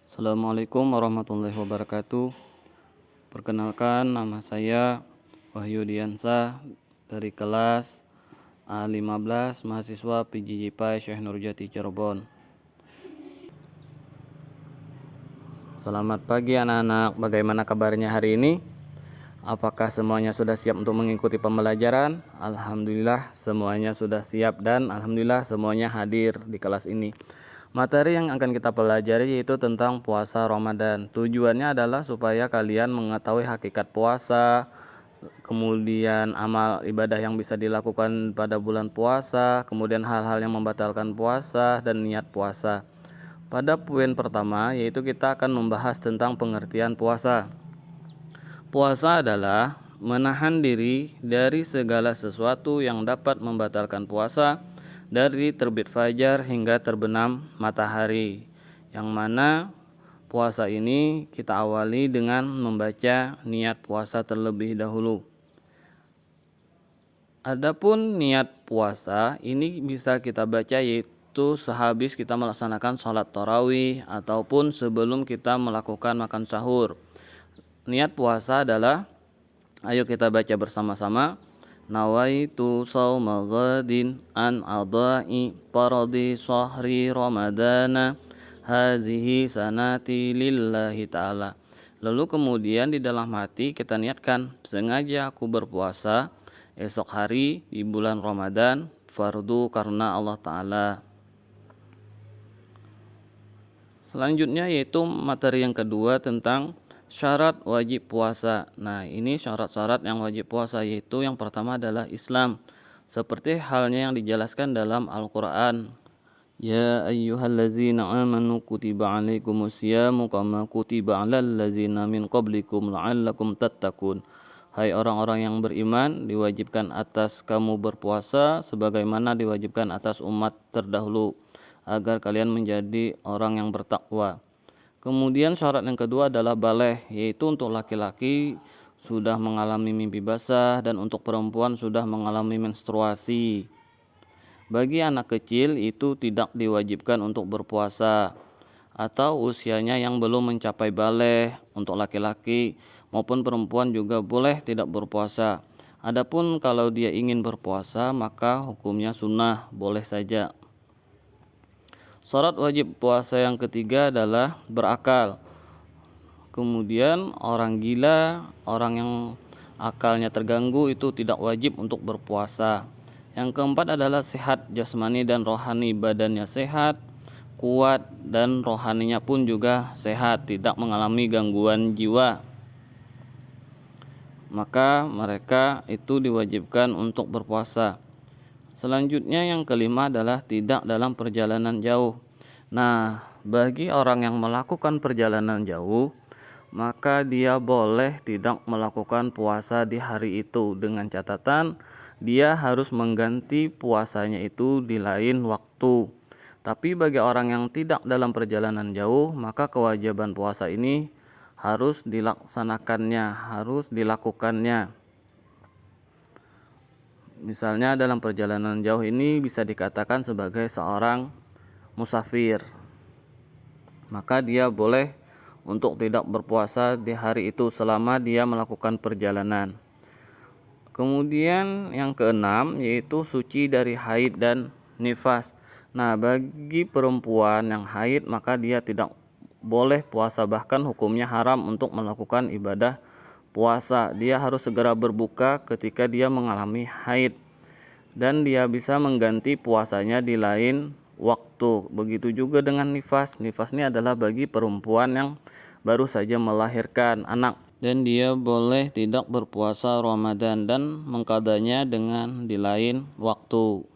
Assalamualaikum warahmatullahi wabarakatuh. Perkenalkan, nama saya Wahyu Diansah dari kelas A15 mahasiswa PJJ Syekh Nurjati Cirebon. Selamat pagi anak-anak, bagaimana kabarnya hari ini? Apakah semuanya sudah siap untuk mengikuti pembelajaran? Alhamdulillah semuanya sudah siap dan alhamdulillah semuanya hadir di kelas ini. Materi yang akan kita pelajari yaitu tentang puasa Ramadan. Tujuannya adalah supaya kalian mengetahui hakikat puasa, kemudian amal ibadah yang bisa dilakukan pada bulan puasa, kemudian hal-hal yang membatalkan puasa dan niat puasa. Pada poin pertama yaitu kita akan membahas tentang pengertian puasa. Puasa adalah menahan diri dari segala sesuatu yang dapat membatalkan puasa dari terbit fajar hingga terbenam matahari, yang mana puasa ini kita awali dengan membaca niat puasa terlebih dahulu. Adapun niat puasa ini bisa kita baca yaitu sehabis kita melaksanakan sholat tarawih ataupun sebelum kita melakukan makan sahur. Niat puasa adalah, ayo kita baca bersama-sama. Nawaitu shauma ghadin an adai paradi shahri ramadana hazihi sanati lillahi ta'ala. Lalu kemudian di dalam hati kita niatkan, sengaja aku berpuasa esok hari di bulan Ramadan fardu karena Allah Ta'ala. Selanjutnya yaitu materi yang kedua tentang syarat wajib puasa. Nah, ini syarat-syarat yang wajib puasa yaitu yang pertama adalah Islam. Seperti halnya yang dijelaskan dalam Al-Quran. Ya ayyuhallazina amanu kutiba alaikumusyamu kama kutiba alal ladzina min qablikum la'allakum tattaqun. Hai orang-orang yang beriman, diwajibkan atas kamu berpuasa sebagaimana diwajibkan atas umat terdahulu agar kalian menjadi orang yang bertakwa. Kemudian syarat yang kedua adalah baligh, yaitu untuk laki-laki sudah mengalami mimpi basah dan untuk perempuan sudah mengalami menstruasi. Bagi anak kecil itu tidak diwajibkan untuk berpuasa atau usianya yang belum mencapai baligh. Untuk laki-laki maupun perempuan juga boleh tidak berpuasa. Adapun kalau dia ingin berpuasa maka hukumnya sunnah, boleh saja. Syarat wajib puasa yang ketiga adalah berakal. Kemudian orang gila, orang yang akalnya terganggu itu tidak wajib untuk berpuasa. Yang keempat adalah sehat jasmani dan rohani, badannya sehat, kuat dan rohaninya pun juga sehat, tidak mengalami gangguan jiwa. Maka mereka itu diwajibkan untuk berpuasa. Selanjutnya yang kelima adalah tidak dalam perjalanan jauh. Nah, bagi orang yang melakukan perjalanan jauh, maka dia boleh tidak melakukan puasa di hari itu dengan catatan dia harus mengganti puasanya itu di lain waktu. Tapi bagi orang yang tidak dalam perjalanan jauh, maka kewajiban puasa ini harus dilaksanakannya, harus dilakukannya. Misalnya dalam perjalanan jauh ini bisa dikatakan sebagai seorang musafir. Maka dia boleh untuk tidak berpuasa di hari itu selama dia melakukan perjalanan. Kemudian yang keenam yaitu suci dari haid dan nifas. Nah, bagi perempuan yang haid maka dia tidak boleh puasa, bahkan hukumnya haram untuk melakukan ibadah puasa. Dia harus segera berbuka ketika dia mengalami haid dan dia bisa mengganti puasanya di lain waktu. Begitu juga dengan nifas. Nifas ini adalah bagi perempuan yang baru saja melahirkan anak dan dia boleh tidak berpuasa Ramadan dan mengqadanya dengan di lain waktu.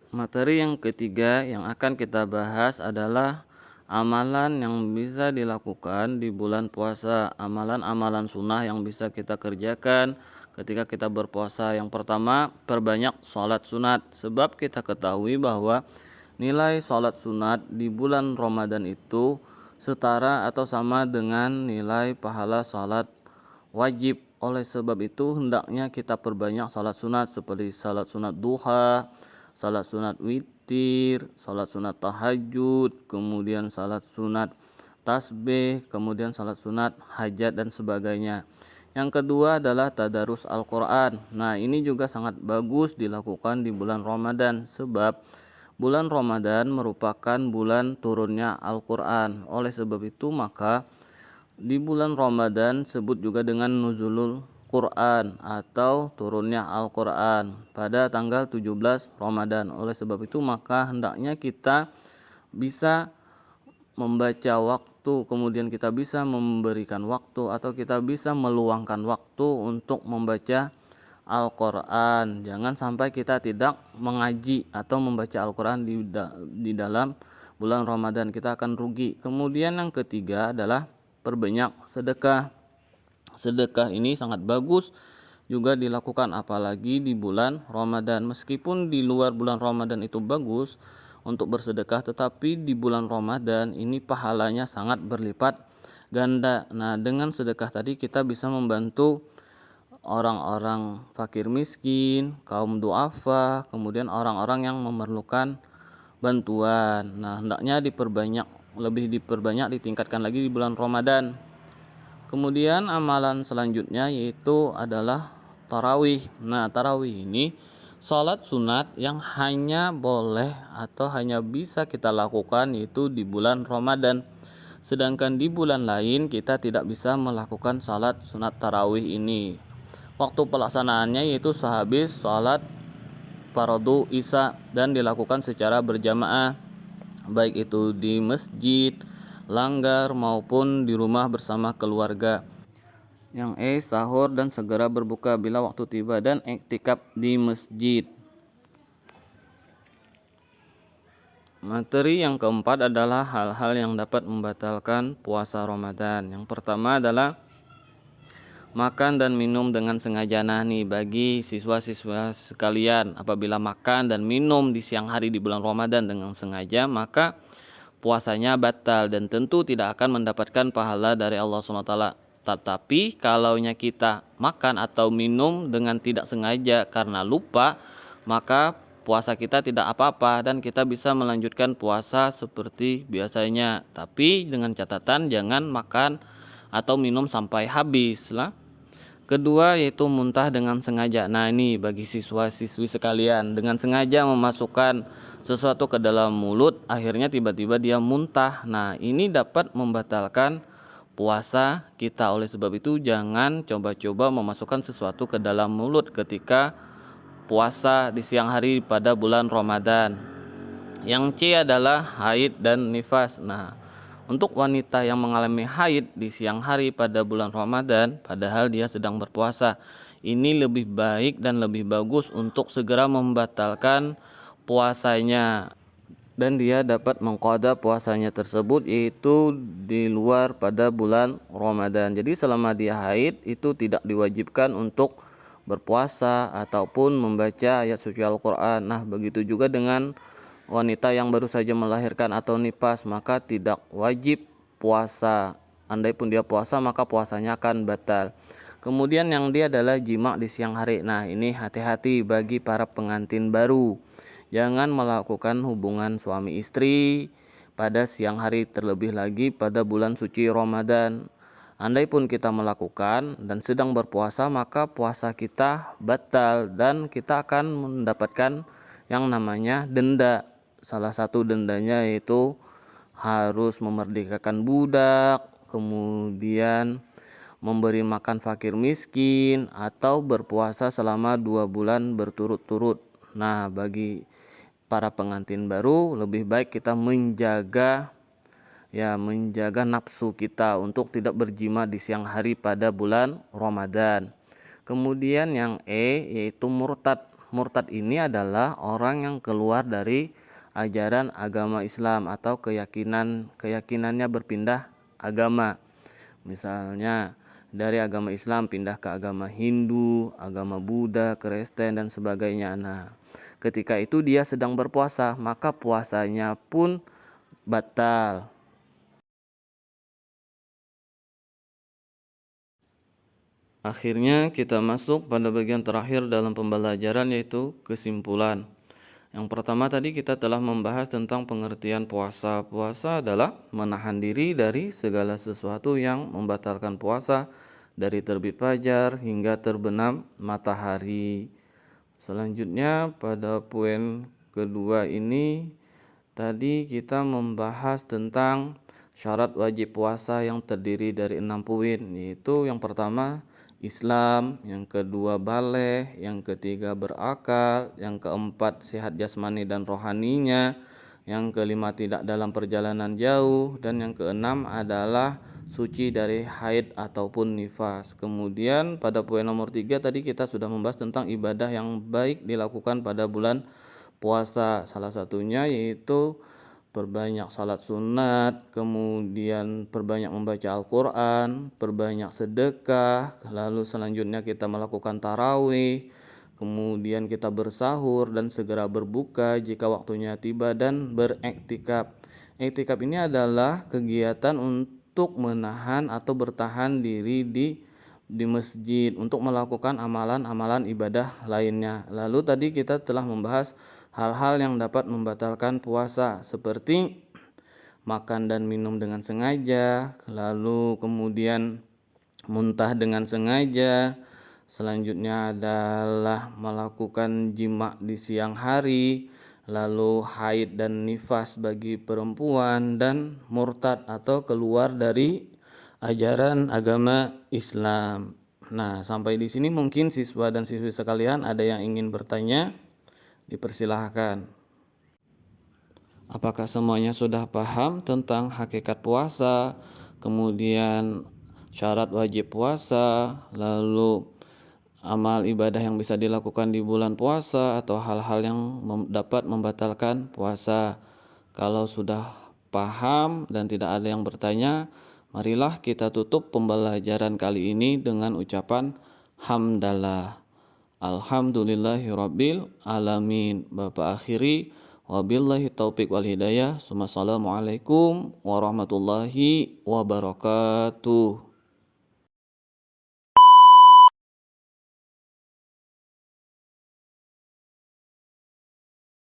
Materi yang ketiga yang akan kita bahas adalah amalan yang bisa dilakukan di bulan puasa, amalan-amalan sunnah yang bisa kita kerjakan ketika kita berpuasa. Yang pertama, perbanyak sholat sunat, sebab kita ketahui bahwa nilai sholat sunat di bulan Ramadan itu setara atau sama dengan nilai pahala sholat wajib. Oleh sebab itu hendaknya kita perbanyak sholat sunat seperti sholat sunat duha, salat sunat witir, salat sunat tahajud, kemudian salat sunat tasbih, kemudian salat sunat hajat dan sebagainya. Yang kedua adalah tadarus Al-Quran. Nah, ini juga sangat bagus dilakukan di bulan Ramadan, sebab bulan Ramadan merupakan bulan turunnya Al-Quran. Oleh sebab itu maka di bulan Ramadan sebut juga dengan nuzulul Quran atau turunnya Al-Quran pada tanggal 17 Ramadan. Oleh sebab itu maka hendaknya kita bisa membaca waktu, kemudian kita bisa memberikan waktu atau kita bisa meluangkan waktu untuk membaca Al-Quran. Jangan sampai kita tidak mengaji atau membaca Al-Quran di dalam bulan Ramadan, kita akan rugi. Kemudian yang ketiga adalah perbanyak sedekah. Sedekah ini sangat bagus juga dilakukan apalagi di bulan Ramadan. Meskipun di luar bulan Ramadan itu bagus untuk bersedekah, tetapi di bulan Ramadan ini pahalanya sangat berlipat ganda. Nah, dengan sedekah tadi kita bisa membantu orang-orang fakir miskin, kaum duafa, kemudian orang-orang yang memerlukan bantuan. Nah, hendaknya lebih diperbanyak, ditingkatkan lagi di bulan Ramadan. Kemudian amalan selanjutnya yaitu adalah tarawih. Nah, tarawih ini sholat sunat yang hanya boleh atau hanya bisa kita lakukan yaitu di bulan Ramadan. Sedangkan di bulan lain kita tidak bisa melakukan sholat sunat tarawih ini. Waktu pelaksanaannya yaitu sehabis sholat fardu isya dan dilakukan secara berjamaah, baik itu di masjid, langgar maupun di rumah bersama keluarga. Yang sahur dan segera berbuka bila waktu tiba dan iktikaf di masjid. Materi yang keempat adalah hal-hal yang dapat membatalkan puasa Ramadan. Yang pertama adalah makan dan minum dengan sengaja. Nah nih, bagi siswa-siswa sekalian, apabila makan dan minum di siang hari di bulan Ramadan dengan sengaja, maka puasanya batal dan tentu tidak akan mendapatkan pahala dari Allah SWT. Tetapi kalaunya kita makan atau minum dengan tidak sengaja karena lupa, maka puasa kita tidak apa-apa dan kita bisa melanjutkan puasa seperti biasanya. Tapi dengan catatan jangan makan atau minum sampai habis lah. Kedua yaitu muntah dengan sengaja. Nah ini bagi siswa-siswi sekalian, dengan sengaja memasukkan sesuatu ke dalam mulut, akhirnya tiba-tiba dia muntah. Nah ini dapat membatalkan puasa kita. Oleh sebab itu jangan coba-coba memasukkan sesuatu ke dalam mulut ketika puasa di siang hari pada bulan Ramadan. Yang C adalah haid dan nifas. Nah, untuk wanita yang mengalami haid di siang hari pada bulan Ramadan, padahal dia sedang berpuasa, ini lebih baik dan lebih bagus untuk segera membatalkan puasanya. Dan dia dapat mengqada puasanya tersebut yaitu di luar pada bulan Ramadan. Jadi selama dia haid itu tidak diwajibkan untuk berpuasa ataupun membaca ayat suci Al-Quran. Nah, begitu juga dengan wanita yang baru saja melahirkan atau nifas, maka tidak wajib puasa. Andai pun dia puasa maka puasanya akan batal. Kemudian yang dia adalah jima di siang hari. Nah ini hati-hati bagi para pengantin baru. Jangan melakukan hubungan suami istri pada siang hari, terlebih lagi pada bulan suci Ramadan. Andai pun kita melakukan dan sedang berpuasa, maka puasa kita batal dan kita akan mendapatkan yang namanya denda. Salah satu dendanya yaitu harus memerdekakan budak, kemudian memberi makan fakir miskin, atau berpuasa selama 2 bulan berturut-turut. Nah, bagi para pengantin baru lebih baik kita menjaga nafsu kita untuk tidak berjima di siang hari pada bulan Ramadan. Kemudian yang yaitu murtad. Murtad ini adalah orang yang keluar dari ajaran agama Islam atau keyakinannya berpindah agama. Misalnya dari agama Islam pindah ke agama Hindu, agama Buddha, Kristen dan sebagainya. Nah, ketika itu dia sedang berpuasa, maka puasanya pun batal. Akhirnya kita masuk pada bagian terakhir dalam pembelajaran yaitu kesimpulan. Yang pertama tadi kita telah membahas tentang pengertian puasa. Puasa adalah menahan diri dari segala sesuatu yang membatalkan puasa, dari terbit fajar hingga terbenam matahari. Selanjutnya pada poin kedua ini tadi kita membahas tentang syarat wajib puasa yang terdiri dari 6 poin, yaitu yang pertama Islam, yang kedua baligh, yang ketiga berakal, yang keempat sehat jasmani dan rohaninya, yang kelima tidak dalam perjalanan jauh, dan yang keenam adalah suci dari haid ataupun nifas. Kemudian pada poin nomor 3 tadi kita sudah membahas tentang ibadah yang baik dilakukan pada bulan puasa. Salah satunya yaitu perbanyak salat sunat, kemudian perbanyak membaca Al-Quran, perbanyak sedekah, lalu selanjutnya kita melakukan tarawih, kemudian kita bersahur dan segera berbuka jika waktunya tiba, dan beriktikaf. Iktikaf ini adalah kegiatan untuk menahan atau bertahan diri di masjid untuk melakukan amalan-amalan ibadah lainnya. Lalu tadi kita telah membahas hal-hal yang dapat membatalkan puasa seperti makan dan minum dengan sengaja, lalu kemudian muntah dengan sengaja. Selanjutnya adalah melakukan jima di siang hari, lalu haid dan nifas bagi perempuan, dan murtad atau keluar dari ajaran agama Islam. Nah, sampai di sini mungkin siswa dan siswi sekalian ada yang ingin bertanya, dipersilahkan. Apakah semuanya sudah paham tentang hakikat puasa, kemudian syarat wajib puasa, lalu amal ibadah yang bisa dilakukan di bulan puasa, atau hal-hal yang dapat membatalkan puasa? Kalau sudah paham dan tidak ada yang bertanya, marilah kita tutup pembelajaran kali ini dengan ucapan hamdalah. Alhamdulillahirabbil alamin. Bapak akhiri, wabillahi taufik wal hidayah. Assalamualaikum warahmatullahi wabarakatuh.